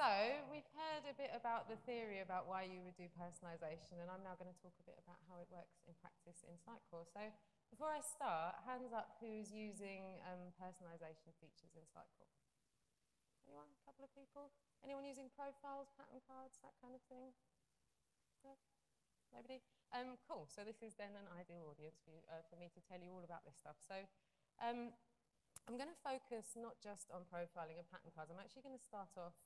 So we've heard a bit about the theory about why you would do personalisation, and I'm now going to talk a bit about how it works in practice in Sitecore. So before I start, hands up who's using personalisation features in Sitecore. Anyone? A couple of people? Anyone using profiles, pattern cards, that kind of thing? No? Nobody? Cool. So this is then an ideal audience for me to tell you all about this stuff. So I'm going to focus not just on profiling and pattern cards. I'm actually going to start off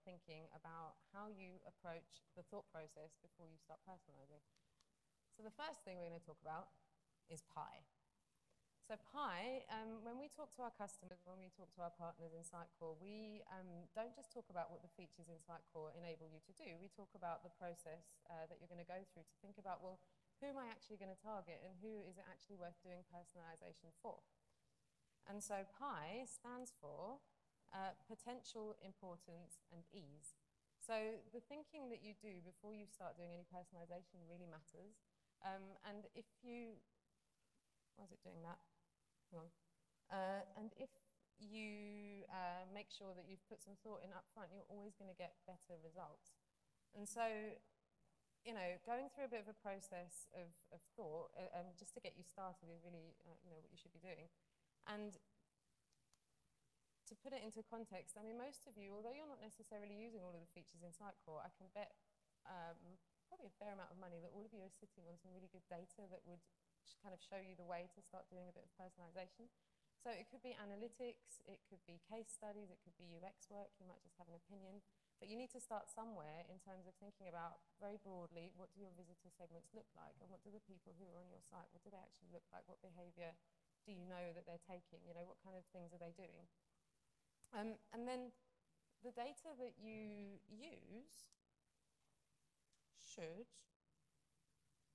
thinking about how you approach the thought process before you start personalizing. So the first thing we're going to talk about is pie. So pie, when we talk to our customers, when we talk to our partners in Sitecore, we don't just talk about what the features in Sitecore enable you to do. We talk about the process that you're going to go through to think about, well, who am I actually going to target and who is it actually worth doing personalization for? And so PI stands for potential, importance, and ease. So the thinking that you do before you start doing any personalization really matters. And if you, why is it doing that? Hang on. And if you make sure that you've put some thought in up front, you're always going to get better results. And so, you know, going through a bit of a process of thought just to get you started is really, you know, what you should be doing. And to put it into context, I mean, most of you, although you're not necessarily using all of the features in Sitecore, I can bet probably a fair amount of money that all of you are sitting on some really good data that would kind of show you the way to start doing a bit of personalization. So it could be analytics, it could be case studies, it could be UX work, you might just have an opinion. But you need to start somewhere in terms of thinking about, very broadly, what do your visitor segments look like? And what do the people who are on your site, what do they actually look like? What behavior do you know that they're taking? You know, what kind of things are they doing? And then the data that you use should,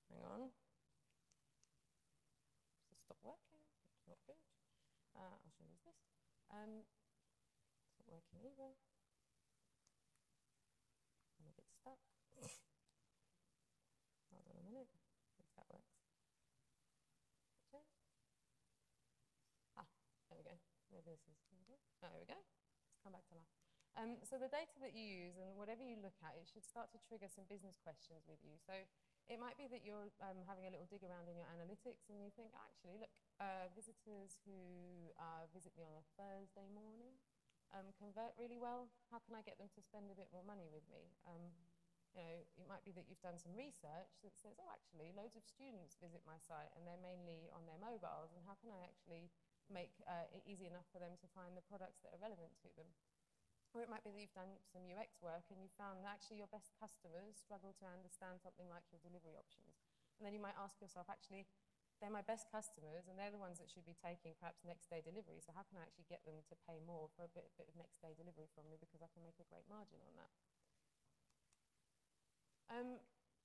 hang on, does it stop working? It's not good. I'll show you this. It's not working either. I'm a bit stuck. Hold on a minute. If that works. Okay. Ah, there we go. Maybe this is. There we go. Let's come back to life. So the data that you use and whatever you look at, it should start to trigger some business questions with you. So it might be that you're having a little dig around in your analytics and you think, actually, look, visitors who visit me on a Thursday morning convert really well. How can I get them to spend a bit more money with me? You know, it might be that you've done some research that says, oh, actually, loads of students visit my site and they're mainly on their mobiles, and how can I actually make it easy enough for them to find the products that are relevant to them? Or it might be that you've done some UX work and you found that actually your best customers struggle to understand something like your delivery options. And then you might ask yourself, actually, they're my best customers and they're the ones that should be taking perhaps next day delivery. So how can I actually get them to pay more for a bit of next day delivery from me, because I can make a great margin on that?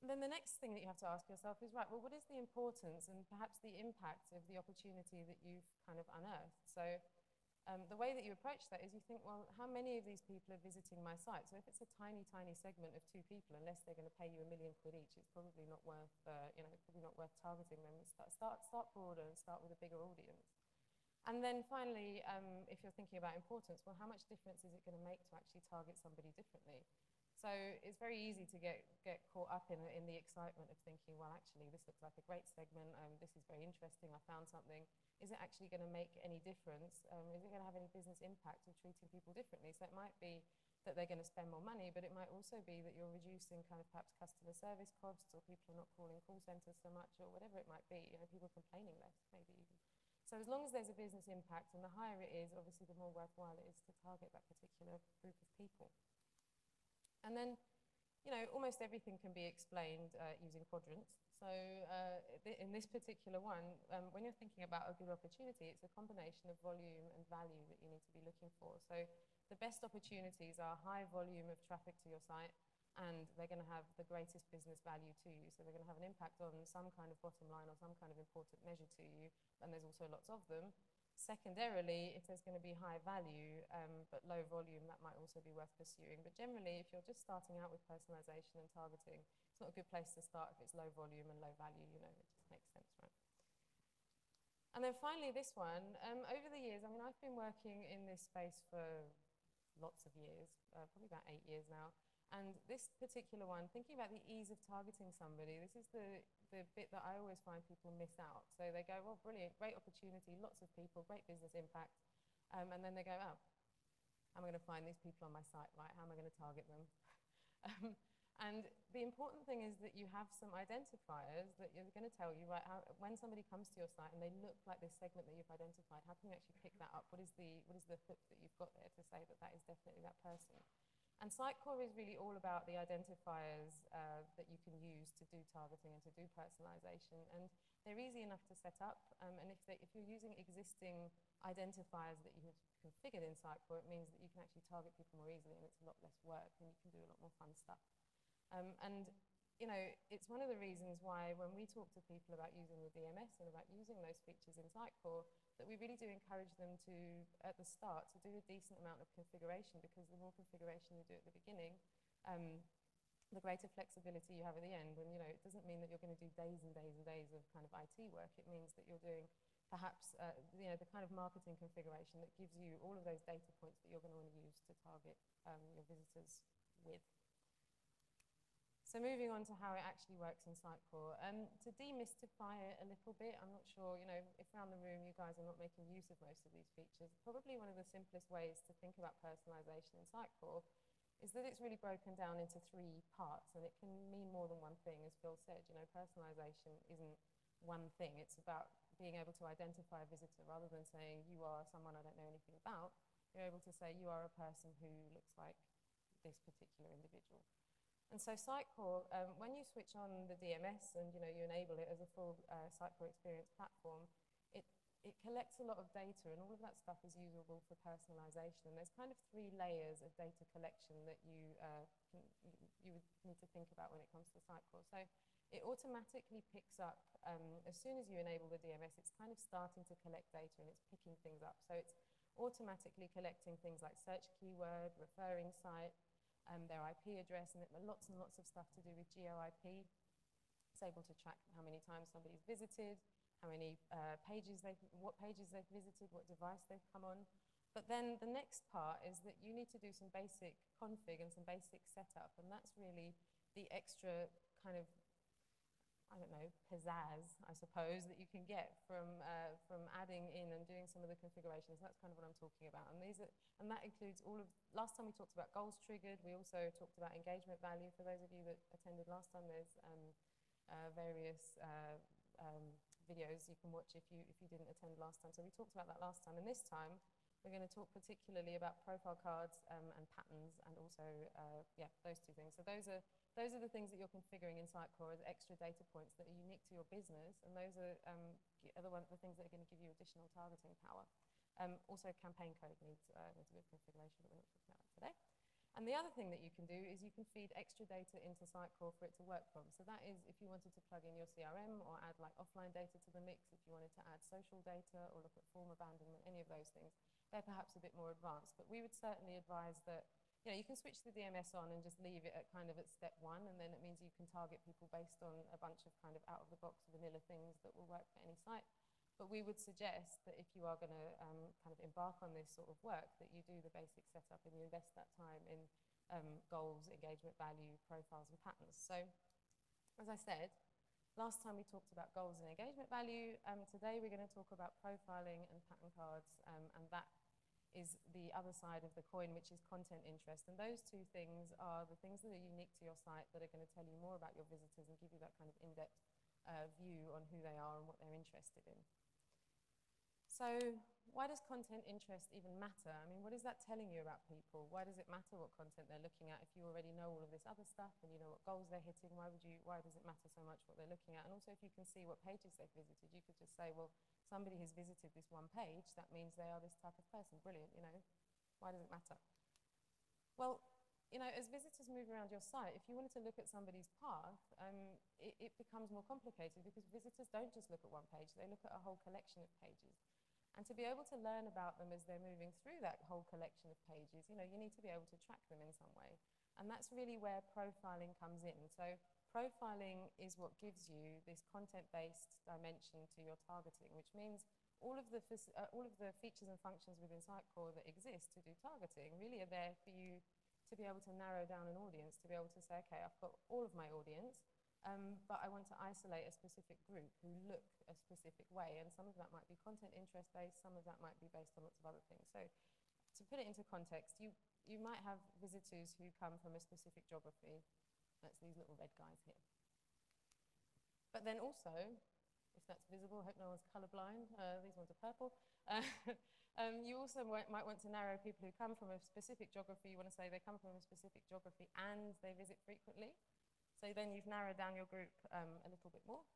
Then the next thing that you have to ask yourself is, right, well, what is the importance and perhaps the impact of the opportunity that you've kind of unearthed? So the way that you approach that is you think, well, how many of these people are visiting my site? So if it's a tiny, tiny segment of 2 people, unless they're going to pay you £1 million each, it's probably not worth, you know, probably not worth targeting them. Start broader and start with a bigger audience. And then finally, if you're thinking about importance, well, how much difference is it going to make to actually target somebody differently? So it's very easy to get caught up in the excitement of thinking, well, actually, this looks like a great segment. This is very interesting. I found something. Is it actually going to make any difference? Is it going to have any business impact of treating people differently? So it might be that they're going to spend more money, but it might also be that you're reducing kind of perhaps customer service costs, or people are not calling call centers so much, or whatever it might be. You know, people complaining less, maybe even. So as long as there's a business impact, and the higher it is, obviously the more worthwhile it is to target that particular group of people. And then, you know, almost everything can be explained using quadrants. So in this particular one, when you're thinking about a good opportunity, it's a combination of volume and value that you need to be looking for. So the best opportunities are high volume of traffic to your site, and they're going to have the greatest business value to you. So they're going to have an impact on some kind of bottom line or some kind of important measure to you, and there's also lots of them. Secondarily, if there's going to be high value but low volume, that might also be worth pursuing. But generally, if you're just starting out with personalization and targeting, it's not a good place to start if it's low volume and low value. You know, it just makes sense, right? And then finally, this one. Over the years, I mean, I've been working in this space for lots of years, probably about 8 years now. And this particular one, thinking about the ease of targeting somebody, this is the bit that I always find people miss out. So they go, well, brilliant, great opportunity, lots of people, great business impact. And then they go, oh, how am I going to find these people on my site, right? How am I going to target them? And the important thing is that you have some identifiers that you're going to tell you, right, when somebody comes to your site and they look like this segment that you've identified, how can you actually pick that up? What is the hook that you've got there to say that that is definitely that person? And Sitecore is really all about the identifiers that you can use to do targeting and to do personalisation. And they're easy enough to set up. And if you're using existing identifiers that you have configured in Sitecore, it means that you can actually target people more easily and it's a lot less work and you can do a lot more fun stuff. And you know, it's one of the reasons why when we talk to people about using the DMS and about using those features in Sitecore, that we really do encourage them to, at the start, to do a decent amount of configuration, because the more configuration you do at the beginning, the greater flexibility you have at the end. And you know, it doesn't mean that you're going to do days and days and days of kind of IT work. It means that you're doing perhaps you know, the kind of marketing configuration that gives you all of those data points that you're going to want to use to target your visitors with. So moving on to how it actually works in Sitecore. To demystify it a little bit, I'm not sure, you know, if around the room you guys are not making use of most of these features, probably one of the simplest ways to think about personalisation in Sitecore is that it's really broken down into 3 parts, and it can mean more than one thing, as Phil said. You know, personalisation isn't one thing. It's about being able to identify a visitor rather than saying you are someone I don't know anything about. You're able to say you are a person who looks like this particular individual. And so Sitecore, when you switch on the DMS and you know, you enable it as a full Sitecore experience platform, it collects a lot of data, and all of that stuff is usable for personalisation. And there's kind of 3 layers of data collection that you would need to think about when it comes to Sitecore. So it automatically picks up, as soon as you enable the DMS, it's kind of starting to collect data and it's picking things up. So it's automatically collecting things like search keyword, referring site, their IP address, and lots of stuff to do with GeoIP. It's able to track how many times somebody's visited, how many what pages they've visited, what device they've come on. But then the next part is that you need to do some basic config and some basic setup, and that's really the extra kind of, I don't know, pizzazz, I suppose, that you can get from adding in and doing some of the configurations. That's kind of what I'm talking about. And that includes all of, last time we talked about goals triggered. We also talked about engagement value. For those of you that attended last time, there's various videos you can watch if you didn't attend last time. So we talked about that last time. And this time, we're going to talk particularly about profile cards and patterns, and also, yeah, those 2 things. So those are the things that you're configuring in Sitecore as extra data points that are unique to your business, and those are the things that are going to give you additional targeting power. Also, campaign code needs a bit of configuration, but we're not talking about that today. And the other thing that you can do is you can feed extra data into Sitecore for it to work from. So that is if you wanted to plug in your CRM or add like offline data to the mix, if you wanted to add social data or look at form abandonment, any of those things, they're perhaps a bit more advanced. But we would certainly advise that, you know, you can switch the DMS on and just leave it at kind of at step 1, and then it means you can target people based on a bunch of kind of out-of-the-box vanilla things that will work for any site. But we would suggest that if you are going to kind of embark on this sort of work, that you do the basic setup and you invest that time in goals, engagement value, profiles, and patterns. So, as I said, last time we talked about goals and engagement value. Today we're going to talk about profiling and pattern cards, and that is the other side of the coin, which is content interest. And those 2 things are the things that are unique to your site that are going to tell you more about your visitors and give you that kind of in-depth view on who they are and what they're interested in. So why does content interest even matter? I mean, what is that telling you about people? Why does it matter what content they're looking at if you already know all of this other stuff and you know what goals they're hitting? Why does it matter so much what they're looking at? And also, if you can see what pages they've visited, you could just say, well, somebody has visited this one page, that means they are this type of person. Brilliant, you know. Why does it matter? Well, you know, as visitors move around your site, if you wanted to look at somebody's path, it becomes more complicated, because visitors don't just look at one page, they look at a whole collection of pages. And to be able to learn about them as they're moving through that whole collection of pages, you know, you need to be able to track them in some way. And that's really where profiling comes in. So profiling is what gives you this content-based dimension to your targeting, which means all of the features and functions within Sitecore that exist to do targeting really are there for you to be able to narrow down an audience, to be able to say, okay, I've got all of my audience, but I want to isolate a specific group who look a specific way, and some of that might be content interest based, some of that might be based on lots of other things. So to put it into context, you might have visitors who come from a specific geography. That's these little red guys here. But then also, if that's visible, I hope no one's colorblind, these ones are purple. You also might want to narrow people who come from a specific geography. You want to say they come from a specific geography and they visit frequently. So then you've narrowed down your group a little bit more.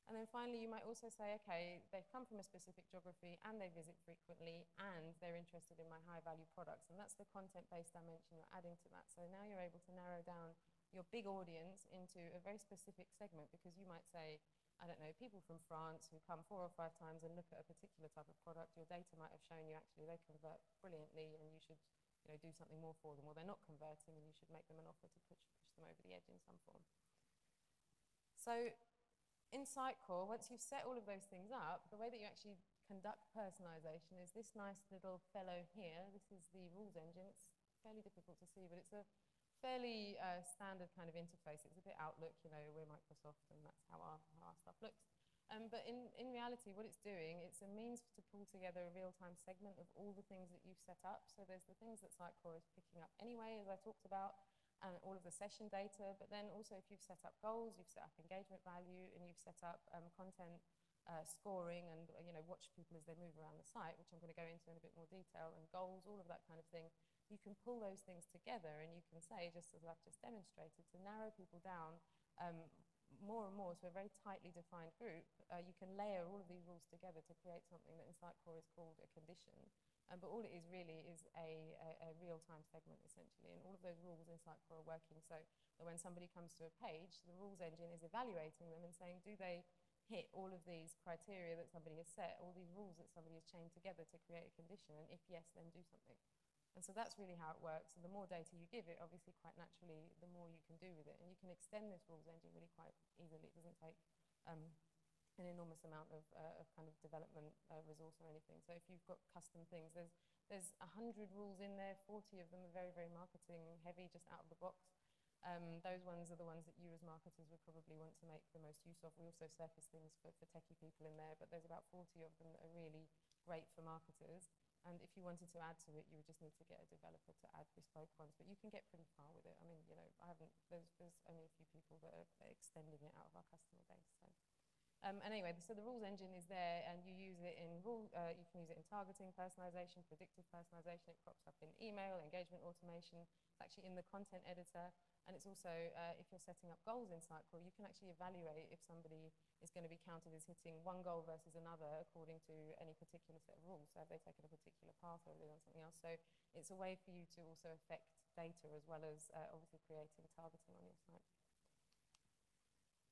And then finally, you might also say, okay, they've come from a specific geography and they visit frequently and they're interested in my high-value products. And that's the content-based dimension you're adding to that. So now you're able to narrow down your big audience into a very specific segment, because you might say, I don't know, people from France who come 4 or 5 times and look at a particular type of product. Your data might have shown you actually they convert brilliantly and you should do something more for them, or they're not converting and you should make them an offer to push them over the edge in some form. So in Sitecore, once you've set all of those things up, the way that you actually conduct personalisation is this nice little fellow here. This is the rules engine. It's fairly difficult to see, but it's a fairly standard kind of interface. It's a bit Outlook, we're Microsoft and that's how our stuff looks. But in reality, what it's doing, it's a means to pull together a real-time segment of all the things that you've set up. So there's the things that Sitecore is picking up anyway, as I talked about, and all of the session data, but then also if you've set up goals, you've set up engagement value, and you've set up content scoring and watch people as they move around the site, which I'm going to go into in a bit more detail, and goals, all of that kind of thing. You can pull those things together and you can say, just as I've just demonstrated, to narrow people down more and more to a very tightly defined group. You can layer all of these rules together to create something that in Sitecore is called a condition. But all it is really is a real-time segment, essentially. And all of those rules in Sitecore are working so that when somebody comes to a page, the rules engine is evaluating them and saying, do they hit all of these criteria that somebody has set, all these rules that somebody has chained together to create a condition? And if yes, then do something. And so that's really how it works. And the more data you give it, obviously quite naturally, the more you can do with it. And you can extend this rules engine really quite easily. It doesn't take an enormous amount of kind of development resource or anything. So if you've got custom things, there's 100 rules in there, 40 of them are very, very marketing heavy, just out of the box. Those ones are the ones that you as marketers would probably want to make the most use of. We also surface things for techie people in there, but there's about 40 of them that are really great for marketers. And if you wanted to add to it, you would just need to get a developer to add bespoke ones. But you can get pretty far with it. I mean, there's only a few people that are extending it out of our customer base. So. Anyway, so the rules engine is there, and you use it in you can use it in targeting, personalisation, predictive personalisation. It crops up in email, engagement automation. It's actually in the content editor, and it's also if you're setting up goals in Sitecore, you can actually evaluate if somebody is going to be counted as hitting one goal versus another according to any particular set of rules. So have they taken a particular path or have they done something else? So it's a way for you to also affect data as well as obviously creating targeting on your site.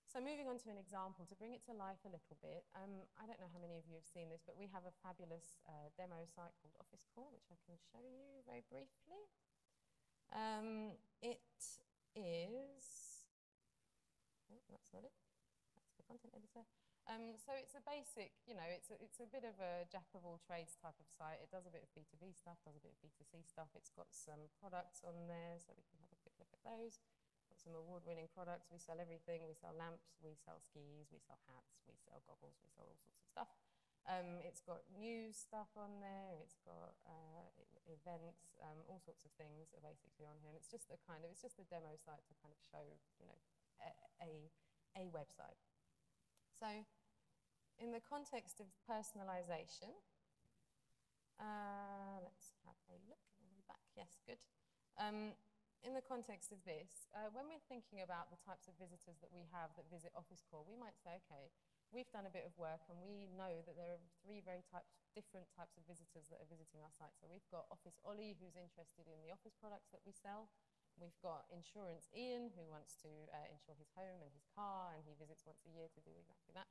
So moving on to an example, to bring it to life a little bit, I don't know how many of you have seen this, but we have a fabulous demo site called Officecore, which I can show you very briefly. It is, oh, that's not it, that's the content editor. So it's a basic, it's a bit of a jack of all trades type of site. It does a bit of B2B stuff, does a bit of B2C stuff. It's got some products on there, so we can have a quick look at those. Got some award-winning products. We sell everything. We sell lamps, we sell skis, we sell hats, we sell goggles, we sell all sorts of stuff. It's got news stuff on there. It's got events, all sorts of things are basically on here. And it's just a demo site to kind of show, a website. So in the context of personalisation, let's have a look. Back. Yes, good. In the context of this, when we're thinking about the types of visitors that we have that visit Officecore, we might say, okay, we've done a bit of work and we know that there are 3 very different types of visitors that are visiting our site. So we've got Office Ollie, who's interested in the office products that we sell. We've got Insurance Ian, who wants to insure his home and his car, and he visits once a year to do exactly that.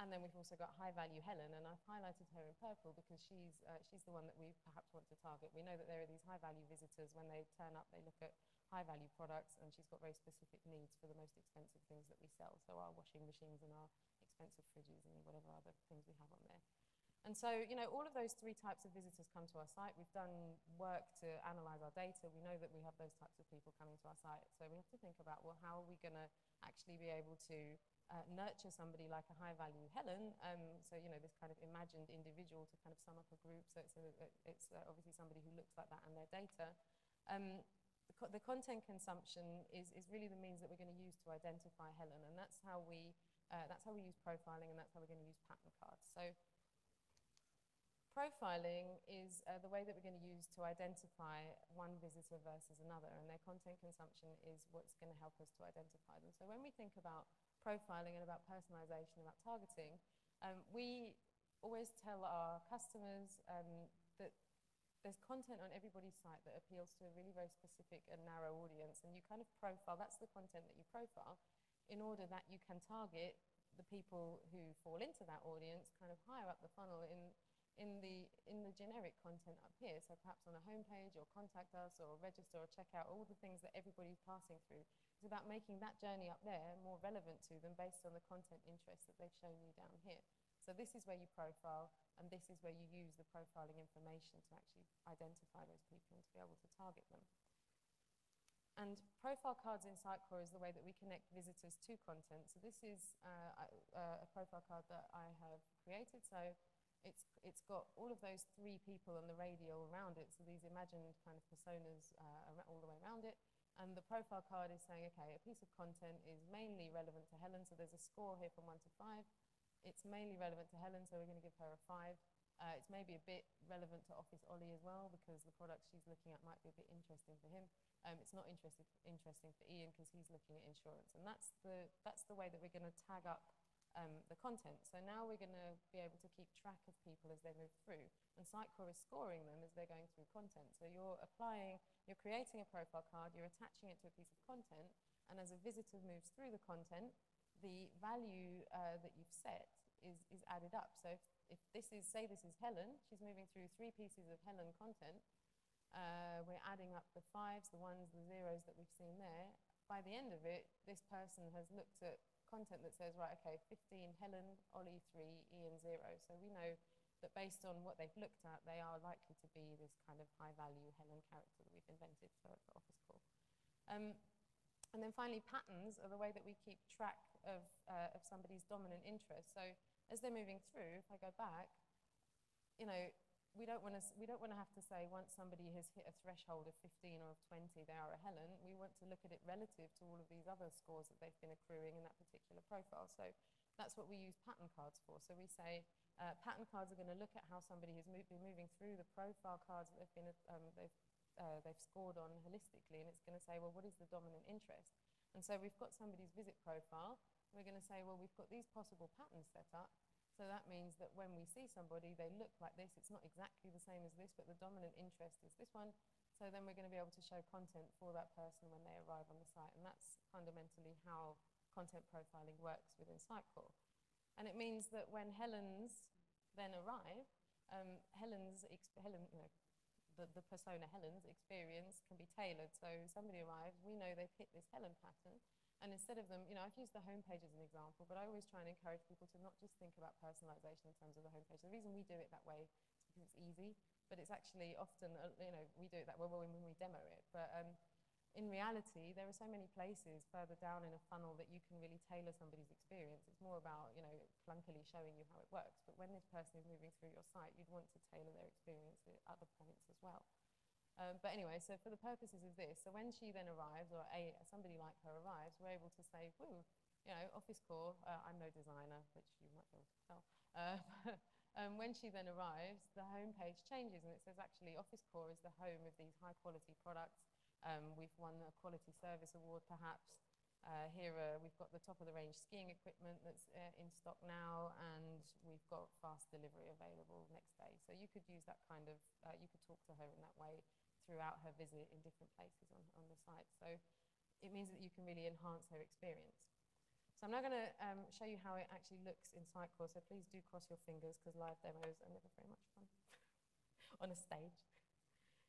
And then we've also got High Value Helen, and I've highlighted her in purple because she's the one that we perhaps want to target. We know that there are these high value visitors. When they turn up, they look at high value products, and she's got very specific needs for the most expensive things that we sell. So our washing machines and our expensive fridges and whatever other things we have on there. And so, you know, all of those three types of visitors come to our site. We've done work to analyze our data. We know that we have those types of people coming to our site. So we have to think about, well, how are we going to actually be able to nurture somebody like a high-value Helen? So, you know, this kind of imagined individual to kind of sum up a group. So it's obviously somebody who looks like that and their data. The content consumption is really the means that we're going to use to identify Helen. And that's how we use profiling, and that's how we're going to use pattern cards. So profiling is the way that we're going to use to identify one visitor versus another, and their content consumption is what's going to help us to identify them. So when we think about profiling and about personalisation, about targeting, we always tell our customers that there's content on everybody's site that appeals to a really very specific and narrow audience, and you kind of profile, that's the content that you profile, in order that you can target the people who fall into that audience kind of higher up the funnel in the generic content up here. So perhaps on a homepage, or contact us, or register, or check out, all the things that everybody's passing through. It's about making that journey up there more relevant to them based on the content interest that they've shown you down here. So this is where you profile, and this is where you use the profiling information to actually identify those people and to be able to target them. And profile cards in Sitecore is the way that we connect visitors to content. So this is a profile card that I have created. So it's got all of those three people on the radial around it, so these imagined kind of personas all the way around it. And the profile card is saying, okay, a piece of content is mainly relevant to Helen, so there's a score here from 1 to 5. It's mainly relevant to Helen, so we're going to give her a 5. It's maybe a bit relevant to Office Ollie as well, because the products she's looking at might be a bit interesting for him. It's not interesting for Ian, because he's looking at insurance. And that's the way that we're going to tag up the content. So now we're going to be able to keep track of people as they move through, and Sitecore is scoring them as they're going through content. So you're creating a profile card, you're attaching it to a piece of content, and as a visitor moves through the content, the value that you've set is added up. So if this is, say this is Helen, she's moving through 3 pieces of Helen content, we're adding up the 5s, the 1s, the 0s that we've seen there. By the end of it, this person has looked at content that says, right, okay, 15 Helen, Ollie 3, Ian 0. So we know that based on what they've looked at, they are likely to be this kind of high-value Helen character that we've invented for Office Call. And then finally, patterns are the way that we keep track of somebody's dominant interest. So as they're moving through, if I go back, you know, we don't want to have to say once somebody has hit a threshold of 15 or of 20, they are a Helen. We want to look at it relative to all of these other scores that they've been accruing in that particular profile. So that's what we use pattern cards for. So we say pattern cards are going to look at how somebody has been moving through the profile cards that they've scored on holistically, and it's going to say, well, what is the dominant interest? And so we've got somebody's visit profile. We're going to say, well, we've got these possible patterns set up. So that means that when we see somebody, they look like this. It's not exactly the same as this, but the dominant interest is this one. So then we're going to be able to show content for that person when they arrive on the site. And that's fundamentally how content profiling works within Sitecore. And it means that when Helens then arrive, the persona Helen's experience can be tailored. So somebody arrives, we know they've hit this Helen pattern. And instead of them, you know, I've used the homepage as an example, but I always try and encourage people to not just think about personalisation in terms of the homepage. The reason we do it that way is because it's easy, but it's actually often, you know, we do it that way when we demo it. But in reality, there are so many places further down in a funnel that you can really tailor somebody's experience. It's more about, you know, clunkily showing you how it works. But when this person is moving through your site, you'd want to tailor their experience at other points as well. But anyway, so for the purposes of this, so when she then arrives, or somebody like her arrives, we're able to say, woo, you know, Office Core, I'm no designer, which you might be able to tell. When she then arrives, the homepage changes, and it says, actually, Office Core is the home of these high-quality products. We've won a quality service award, perhaps. Here we've got the top-of-the-range skiing equipment that's in stock now, and we've got fast delivery available next day. So you could use that kind of, you could talk to her in that way throughout her visit in different places on the site. So it means that you can really enhance her experience. So I'm now going to show you how it actually looks in Sitecore. So please do cross your fingers, because live demos are never very much fun on a stage.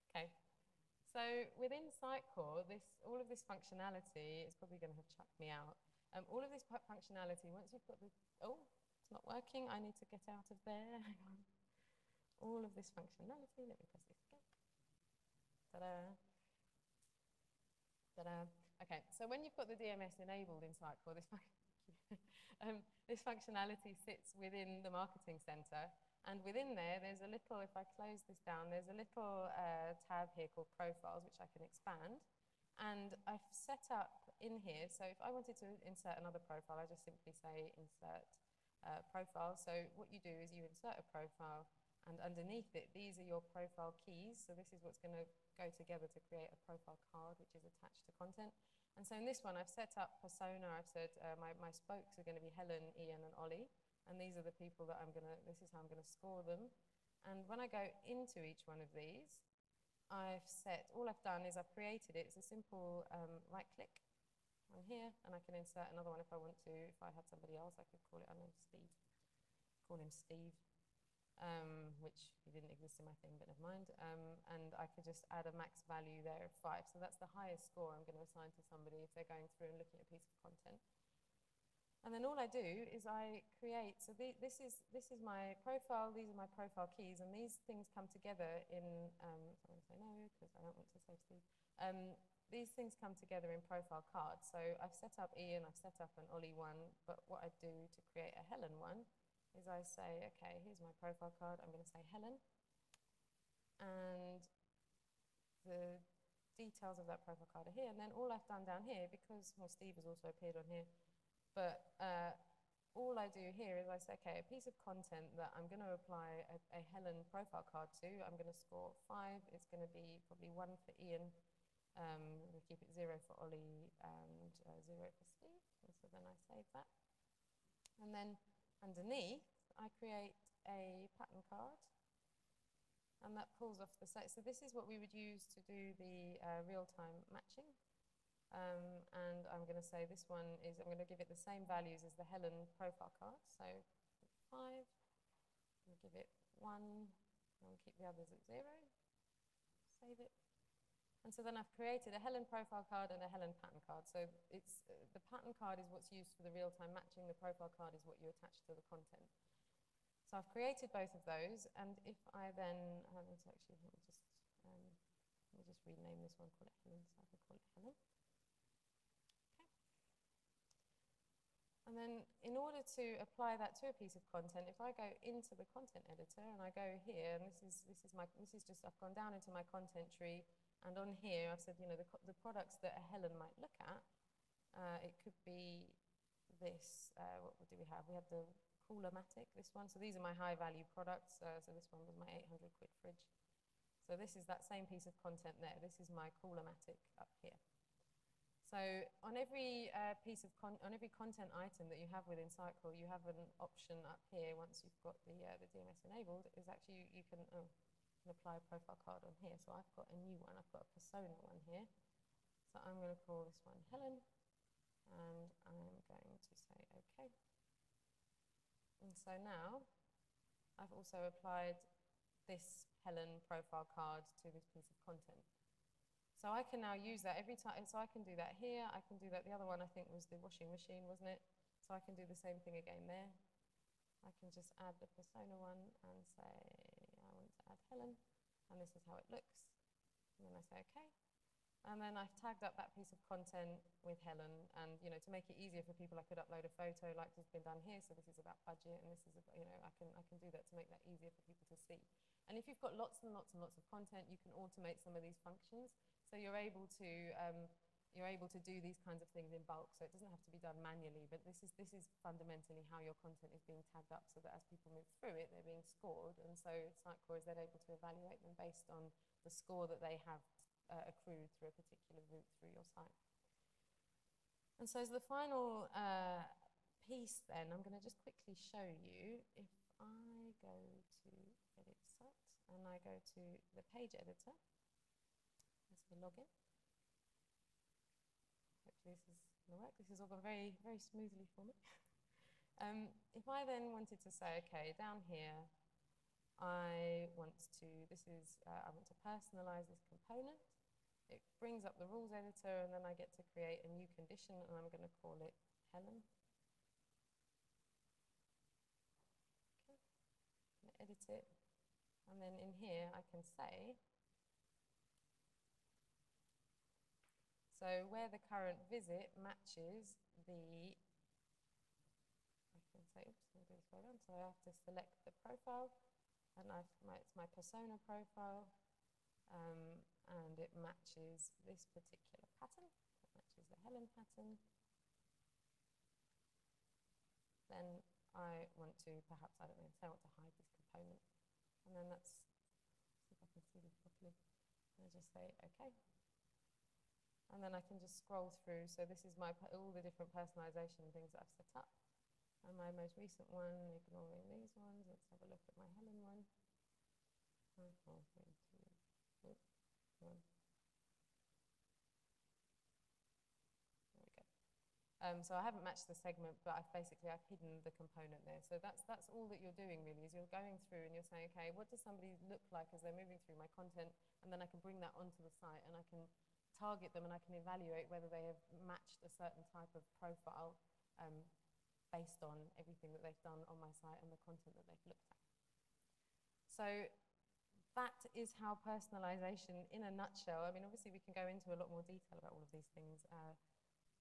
Okay. So within Sitecore, all of this functionality is probably going to have chucked me out. All of this functionality, once you've got the, oh, it's not working. I need to get out of there. Hang on. all of this functionality. Let me press this again. Ta-da. Ta-da. Okay, so when you've got the DMS enabled in Sitecore, this functionality sits within the marketing center. And within there, there's a little, if I close this down, there's a little tab here called Profiles, which I can expand. And I've set up in here, so if I wanted to insert another profile, I just simply say Insert Profile. So what you do is you insert a profile, and underneath it, these are your profile keys. So this is what's going to go together to create a profile card, which is attached to content. And so in this one, I've set up persona. I've said my spokes are going to be Helen, Ian, and Ollie. And these are the people that this is how I'm going to score them. And when I go into each one of these, all I've done is I've created it. It's a simple right click on here, and I can insert another one if I want to. If I had somebody else, I could call it, I don't know, Steve. Call him Steve, which he didn't exist in my thing, but never mind. And I could just add a max value there of 5. So that's the highest score I'm going to assign to somebody if they're going through and looking at a piece of content. And then all I do is I create, so this is my profile, these are my profile keys, and these things come together in, so I'm going to say no, because I don't want to say Steve. These things come together in profile cards. So I've set up Ian, I've set up an Ollie one, but what I do to create a Helen one is I say, okay, here's my profile card, I'm going to say Helen, and the details of that profile card are here, and then all I've done down here, because, well, Steve has also appeared on here, but all I do here is I say, okay, a piece of content that I'm going to apply a Helen profile card to, I'm going to score 5. It's going to be probably 1 for Ian. We keep it 0 for Ollie and 0 for Steve. And so then I save that. And then underneath, I create a pattern card. And that pulls off the site. So this is what we would use to do the real-time matching. And I'm going to say this one is, I'm going to give it the same values as the Helen profile card. So 5, I'll give it 1, and I'll keep the others at 0. Save it. And so then I've created a Helen profile card and a Helen pattern card. So it's the pattern card is what's used for the real-time matching. The profile card is what you attach to the content. So I've created both of those, and if I then, let me just rename this one, call it Helen, so I can call it Helen. And then in order to apply that to a piece of content, if I go into the content editor and I go here, and this is just, I've gone down into my content tree, and on here I've said, you know, the products that a Helen might look at, it could be this, what do we have? We have the Cooler-matic, this one. So these are my high value products. So this one was my 800 quid fridge. So this is that same piece of content there. This is my Cooler-matic up here. So on every every content item that you have within Sitecore, you have an option up here once you've got the DMS enabled, is actually you can apply a profile card on here. So I've got a new one, I've got a persona one here. So I'm going to call this one Helen, and I'm going to say OK. And so now I've also applied this Helen profile card to this piece of content. So I can now use that every time. So I can do that here. I can do that. The other one I think was the washing machine, wasn't it? So I can do the same thing again there. I can just add the persona one and say I want to add Helen, and this is how it looks. And then I say OK. And then I've tagged up that piece of content with Helen, and you know, to make it easier for people, I could upload a photo like has been done here. So this is about budget, and this is about, you know, I can do that to make that easier for people to see. And if you've got lots and lots and lots of content, you can automate some of these functions. So you're able to do these kinds of things in bulk. So it doesn't have to be done manually, but this is fundamentally how your content is being tagged up, so that as people move through it, they're being scored. And so Sitecore is then able to evaluate them based on the score that they have accrued through a particular route through your site. And so as the final piece then, I'm going to just quickly show you, if I go to edit site and I go to the page editor, that's the login. Hopefully this is going to work. This has all gone very, very smoothly for me. If I then wanted to say, okay, down here, I want to personalize this component. It brings up the rules editor, and then I get to create a new condition, and I'm going to call it Helen. Okay. I'm going to edit it. And then in here, I can say, so where the current visit matches the, I can say, oops, I'll do this way around. So I have to select the profile, and it's my persona profile, and it matches this particular pattern. It matches the Helen pattern. Then I want to perhaps, I don't know, say I want to hide this component. And then let's see if I can see this properly. And I just say, OK. And then I can just scroll through. So this is all the different personalisation things that I've set up. And my most recent one, ignoring these ones. Let's have a look at my Helen one. Oh, 3, 2, oops, 1. There we go. So I haven't matched the segment, but I've hidden the component there. So that's all that you're doing really, is you're going through and you're saying, okay, what does somebody look like as they're moving through my content? And then I can bring that onto the site and I can target them and I can evaluate whether they have matched a certain type of profile based on everything that they've done on my site and the content that they've looked at. So that is how personalisation, in a nutshell, I mean, obviously we can go into a lot more detail about all of these things,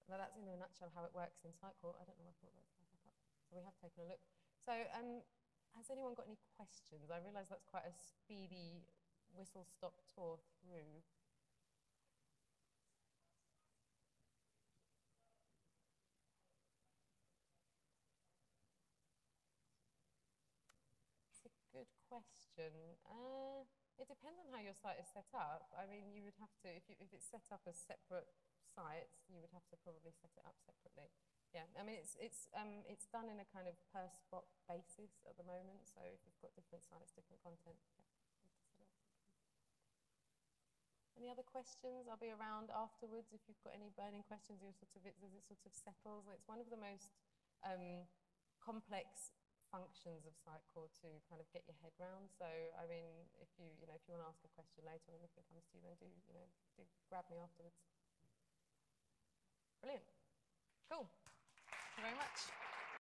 but that's in a nutshell how it works in Sitecore. I don't know, I thought that's back up. So we have taken a look. So has anyone got any questions? I realise that's quite a speedy whistle-stop tour through. Good question. It depends on how your site is set up. I mean, you would have to, if it's set up as separate sites, you would have to probably set it up separately. Yeah, I mean, it's done in a kind of per spot basis at the moment. So if you've got different sites, different content. Yeah. Any other questions? I'll be around afterwards if you've got any burning questions. As it sort of settles. It's one of the most complex functions of Sitecore to kind of get your head round. So, I mean, if you want to ask a question later and anything comes to you, then do grab me afterwards. Brilliant. Cool. Thank you very much.